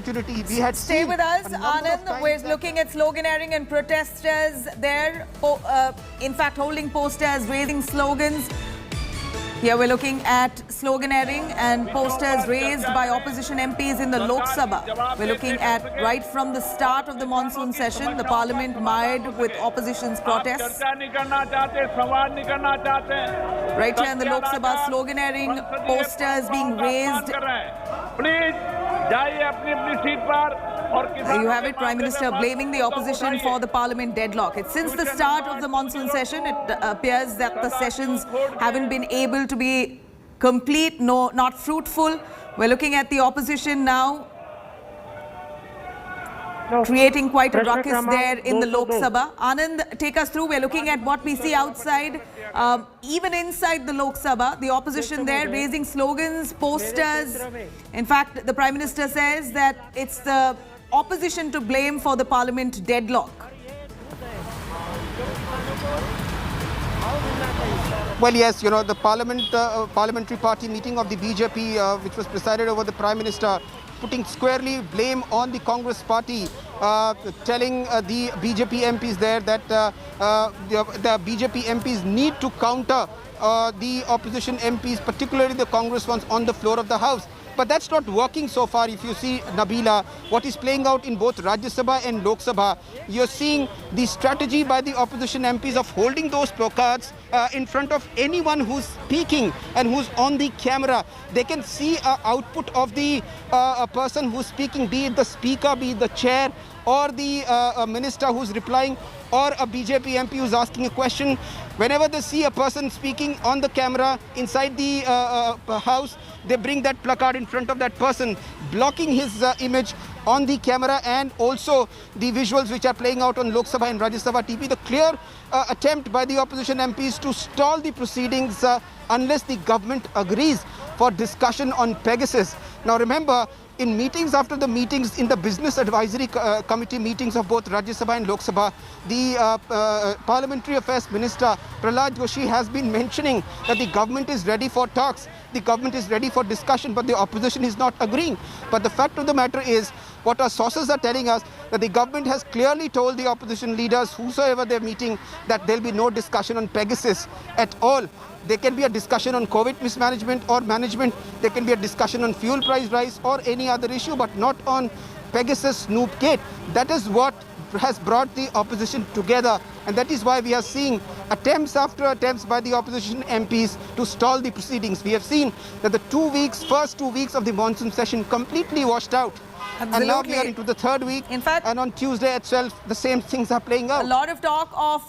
opportunity. We had Stay with us, Anand. We're looking at sloganeering and protesters there. In fact, holding posters, raising slogans. Here we're looking at sloganeering and posters raised by opposition MPs in the Lok Sabha. We're looking at right from the start of the monsoon session, the parliament mired with opposition's protests. Right here in the Lok Sabha, sloganeering, posters being raised. There you have it, Prime Minister blaming the opposition for the parliament deadlock. It's since the start of the monsoon session, it appears that the sessions haven't been able to be complete, not fruitful. We're looking at the opposition now creating quite a ruckus there in the Lok Sabha. Anand, take us through. We're looking at what we see outside. Even inside the Lok Sabha, the opposition there raising slogans, posters. In fact, the Prime Minister says that it's the opposition to blame for the parliament deadlock. Well, yes, you know, the parliamentary party meeting of the BJP, which was presided over the Prime Minister, putting squarely blame on the Congress party, telling the BJP MPs there that the BJP MPs need to counter the opposition MPs, particularly the Congress ones, on the floor of the House. But that's not working so far. If you see, Nabila, what is playing out in both Rajya Sabha and Lok Sabha, you're seeing the strategy by the opposition MPs of holding those placards in front of anyone who's speaking and who's on the camera. They can see an output of the person who's speaking, be it the speaker, be it the chair, or the minister who's replying, or a BJP MP who's asking a question. Whenever they see a person speaking on the camera inside the house, they bring that placard in front of that person, blocking his image on the camera and also the visuals which are playing out on Lok Sabha and Rajya Sabha TV. The clear attempt by the opposition MPs to stall the proceedings unless the government agrees for discussion on Pegasus. Now remember, in meetings after the meetings, in the Business Advisory Committee meetings of both Rajya Sabha and Lok Sabha, the Parliamentary Affairs Minister Prahlad Joshi has been mentioning that the government is ready for talks, the government is ready for discussion, but the opposition is not agreeing. But the fact of the matter is, what our sources are telling us, that the government has clearly told the opposition leaders, whosoever they're meeting, that there'll be no discussion on Pegasus at all. There can be a discussion on COVID mismanagement or management. There can be a discussion on fuel price rise or any other issue, but not on Pegasus Snoopgate. That is what has brought the opposition together. And that is why we are seeing attempts after attempts by the opposition MPs to stall the proceedings. We have seen that the first 2 weeks of the monsoon session completely washed out. Absolutely. And now we are into the third week. In fact, and on Tuesday itself, the same things are playing out. A lot of talk of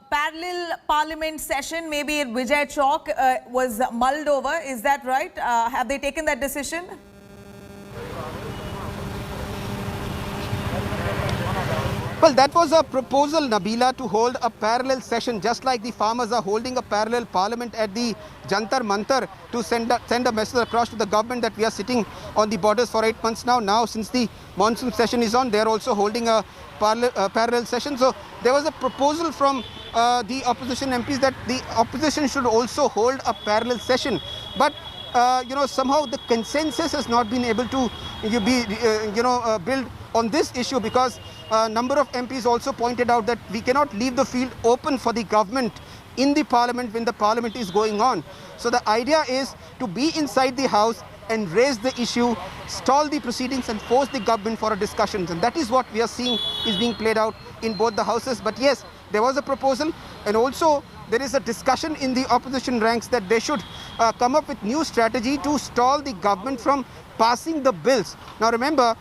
parallel parliament session, maybe at Vijay Chowk, was mulled over. Is that right? Have they taken that decision? Well, that was a proposal, Nabila, to hold a parallel session, just like the farmers are holding a parallel parliament at the Jantar Mantar to send a message across to the government that we are sitting on the borders for 8 months now. Now, since the monsoon session is on, they are also holding a parallel session. So there was a proposal from the opposition MPs that the opposition should also hold a parallel session. But somehow the consensus has not been able to build on this issue, because a number of MPs also pointed out that we cannot leave the field open for the government in the parliament when the parliament is going on. So the idea is to be inside the house and raise the issue, stall the proceedings and force the government for a discussion. And that is what we are seeing is being played out in both the houses. But yes, there was a proposal, and also there is a discussion in the opposition ranks that they should come up with new strategy to stall the government from passing the bills. Now remember,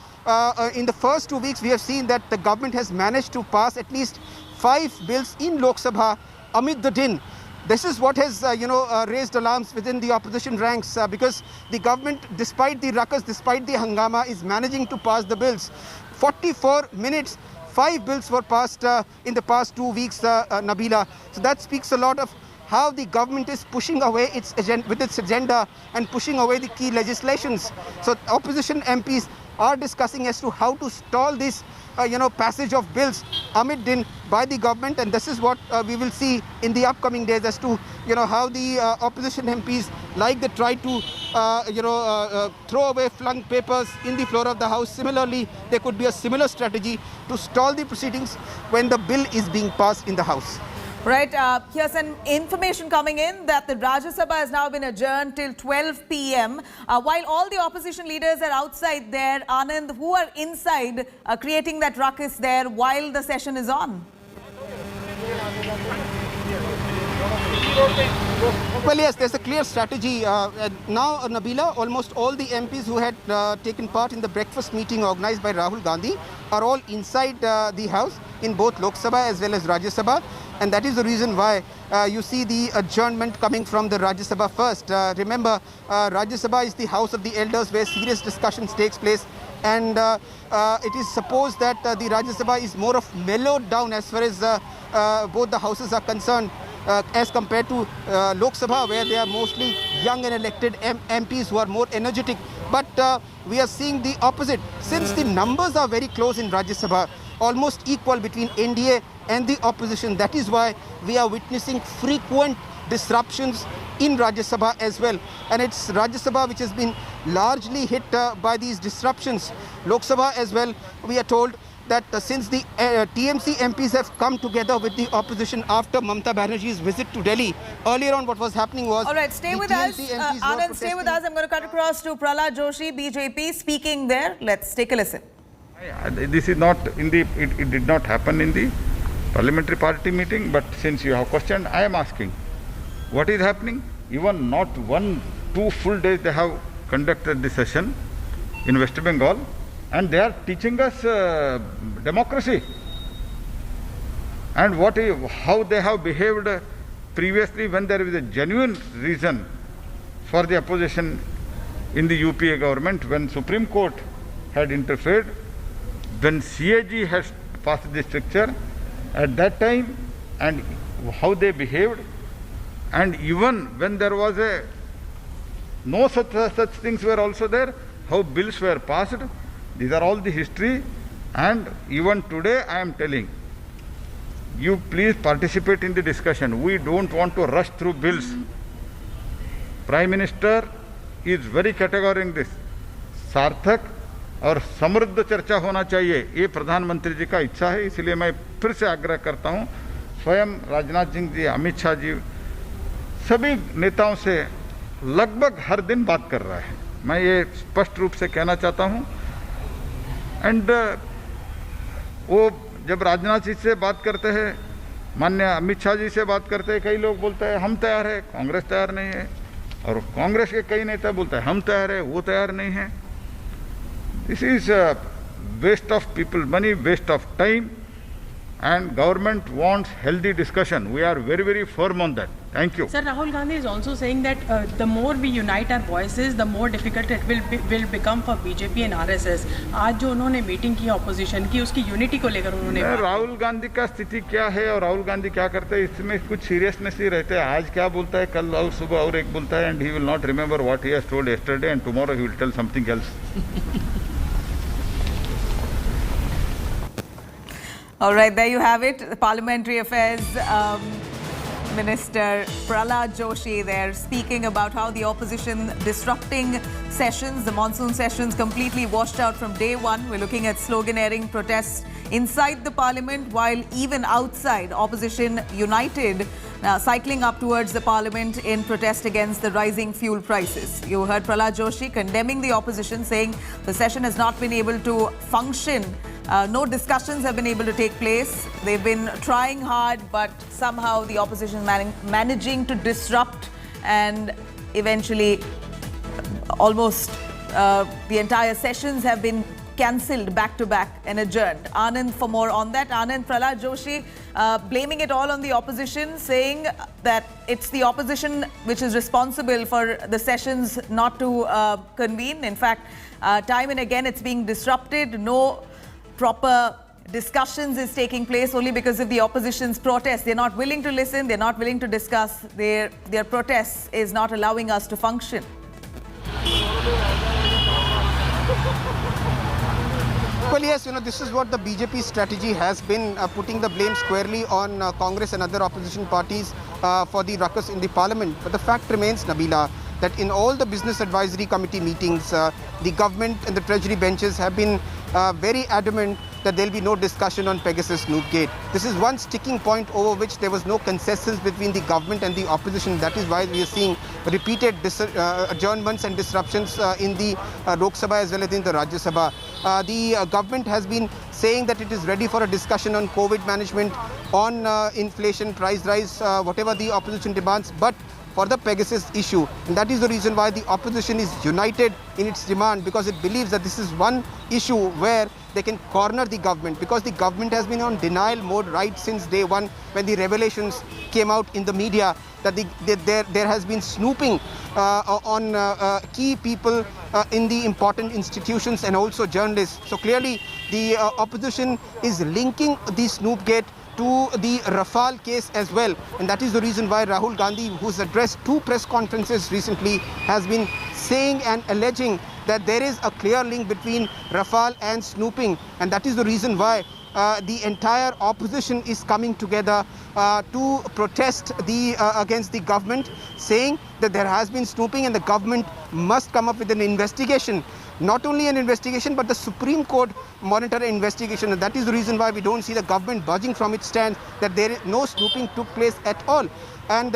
in the first 2 weeks we have seen that the government has managed to pass at least 5 bills in Lok Sabha amid the din. This is what has raised alarms within the opposition ranks, because the government, despite the ruckus, despite the hangama, is managing to pass the bills. 44 minutes, 5 bills were passed in the past 2 weeks, Nabila. So that speaks a lot of how the government is pushing away its agenda and pushing away the key legislations. So opposition MPs are discussing as to how to stall this passage of bills amid din by the government, and this is what we will see in the upcoming days as to how the opposition MPs, like they try to throw away flung papers in the floor of the House. Similarly, there could be a similar strategy to stall the proceedings when the bill is being passed in the House. Right, here's some information coming in that the Rajya Sabha has now been adjourned till 12 p.m. While all the opposition leaders are outside there, Anand, who are inside creating that ruckus there while the session is on? Well, yes, there's a clear strategy. Now, Nabila, almost all the MPs who had taken part in the breakfast meeting organized by Rahul Gandhi are all inside the House in both Lok Sabha as well as Rajya Sabha. And that is the reason why you see the adjournment coming from the Rajya Sabha first. Remember, Rajya Sabha is the House of the Elders where serious discussions takes place. And it is supposed that the Rajya Sabha is more of mellowed down as far as both the houses are concerned. As compared to Lok Sabha, where they are mostly young and elected MPs who are more energetic. But we are seeing the opposite. Since the numbers are very close in Rajya Sabha, almost equal between NDA and the opposition, that is why we are witnessing frequent disruptions in Rajya Sabha as well. And it's Rajya Sabha which has been largely hit by these disruptions. Lok Sabha as well, we are told that since the TMC MPs have come together with the opposition after Mamata Banerjee's visit to Delhi, earlier on what was happening was... All right, stay with us. Anand, stay with us. I'm going to cut across to Prahlad Joshi, BJP, speaking there. Let's take a listen. This is not in the, it did not happen in the parliamentary party meeting, but since you have questioned, I am asking, what is happening? Even not 1-2 full days they have conducted the session in West Bengal, and they are teaching us democracy and how they have behaved previously when there is a genuine reason for the opposition in the UPA government, when Supreme Court had interfered, when CAG has passed the stricture at that time, and how they behaved, and even when there was no such things were also there, how bills were passed. These are all the history, and even today I am telling you, please participate in the discussion. We don't want to rush through bills. Prime Minister is very categorical in this. सार्थक और समृद्ध चर्चा होना चाहिए, ये प्रधानमंत्री जी का इच्छा है। इसलिए मैं फिर से आग्रह करता हूँ, स्वयं राजनाथ सिंह जी, अमित शाह जी, सभी नेताओं से लगभग हर दिन बात कर रहा है। मैं ये स्पष्ट रूप से कहना चाहता हूँ। एंड वो जब राजनाथ जी से बात करते हैं, माननीय अमित शाह जी से बात करते हैं, कई लोग बोलते हैं हम तैयार है, कांग्रेस तैयार नहीं है, और कांग्रेस के कई नेता बोलते हैं हम तैयार है, वो तैयार नहीं है। This is waste of people money, waste of time, and government wants healthy discussion. We are very, very firm on that. Thank you. Sir, Rahul Gandhi is also saying that the more we unite our voices, the more difficult it will become for BJP and RSS. आज जो उन्होंने meeting की opposition की, उसकी unity को लेकर उन्होंने राहुल गांधी का स्थिति क्या है और राहुल गांधी क्या करते हैं, इसमें कुछ सीरियसनेस ही रहते हैं। आज क्या बोलता है, कल और सुबह और एक बोलता है, and he will not remember what he has told yesterday, and tomorrow he will tell something else. All right, there you have it. The Parliamentary Affairs Minister Prahlad Joshi there speaking about how the opposition disrupting sessions, the monsoon sessions completely washed out from day one. We're looking at sloganeering protests inside the parliament, while even outside, opposition united, cycling up towards the parliament in protest against the rising fuel prices. You heard Prahlad Joshi condemning the opposition, saying the session has not been able to function. No discussions have been able to take place. They've been trying hard, but somehow the opposition managing to disrupt, and eventually almost the entire sessions have been cancelled back to back and adjourned. Anand, for more on that. Anand, Prahlad Joshi blaming it all on the opposition, saying that it's the opposition which is responsible for the sessions not to convene. In fact, time and again it's being disrupted. No proper discussions is taking place only because of the opposition's protest. They're not willing to listen, they're not willing to discuss. Their protests is not allowing us to function. Well, yes, this is what the BJP strategy has been, putting the blame squarely on Congress and other opposition parties for the ruckus in the parliament. But the fact remains, Nabila, that in all the Business Advisory Committee meetings, the government and the Treasury benches have been very adamant that there will be no discussion on Pegasus Snoopgate. This is one sticking point over which there was no consensus between the government and the opposition. That is why we are seeing repeated adjournments and disruptions in the Lok Sabha as well as in the Rajya Sabha. The government has been saying that it is ready for a discussion on COVID management, on inflation, price rise, whatever the opposition demands, but for the Pegasus issue. And that is the reason why the opposition is united in its demand, because it believes that this is one issue where they can corner the government, because the government has been on denial mode right since day one when the revelations came out in the media that there has been snooping on key people in the important institutions and also journalists. So clearly the opposition is linking the Snoopgate to the Rafale case as well, and that is the reason why Rahul Gandhi, who's addressed 2 press conferences recently, has been saying and alleging that there is a clear link between Rafale and snooping, and that is the reason why the entire opposition is coming together to protest against the government, saying that there has been snooping and the government must come up with an investigation. Not only an investigation, but the Supreme Court monitor investigation. And that is the reason why we don't see the government budging from its stand, that there is no snooping took place at all. And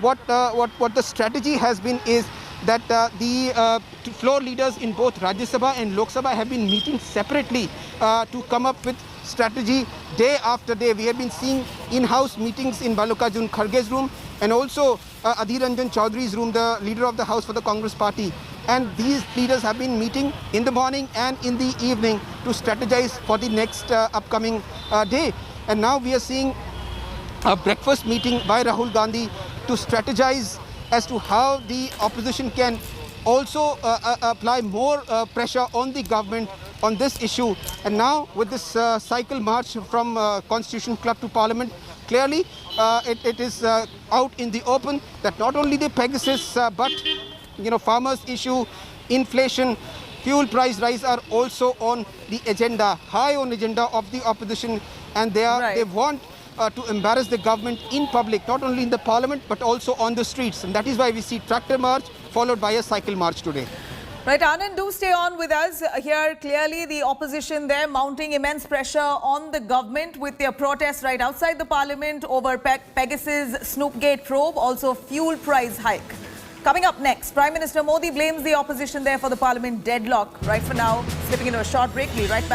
what the strategy has been is that the floor leaders in both Rajya Sabha and Lok Sabha have been meeting separately to come up with strategy day after day. We have been seeing in-house meetings in Mallikarjun Kharge's room and also Adhir Ranjan Chaudhary's room, the leader of the House for the Congress Party. And these leaders have been meeting in the morning and in the evening to strategize for the next upcoming day. And now we are seeing a breakfast meeting by Rahul Gandhi to strategize as to how the opposition can also apply more pressure on the government on this issue. And now with this cycle march from Constitution Club to Parliament, clearly it is out in the open that not only the Pegasus but farmers issue, inflation, fuel price rise are also on the agenda, high on agenda of the opposition, and they want to embarrass the government in public, not only in the parliament but also on the streets. And that is why we see tractor march followed by a cycle march today. Right, Anand, do stay on with us. Here, clearly the opposition there mounting immense pressure on the government with their protests right outside the parliament over Pegasus Snoopgate probe, also fuel price hike. Coming up next, Prime Minister Modi blames the opposition there for the parliament deadlock. Right for now, slipping into a short break. We'll be right back.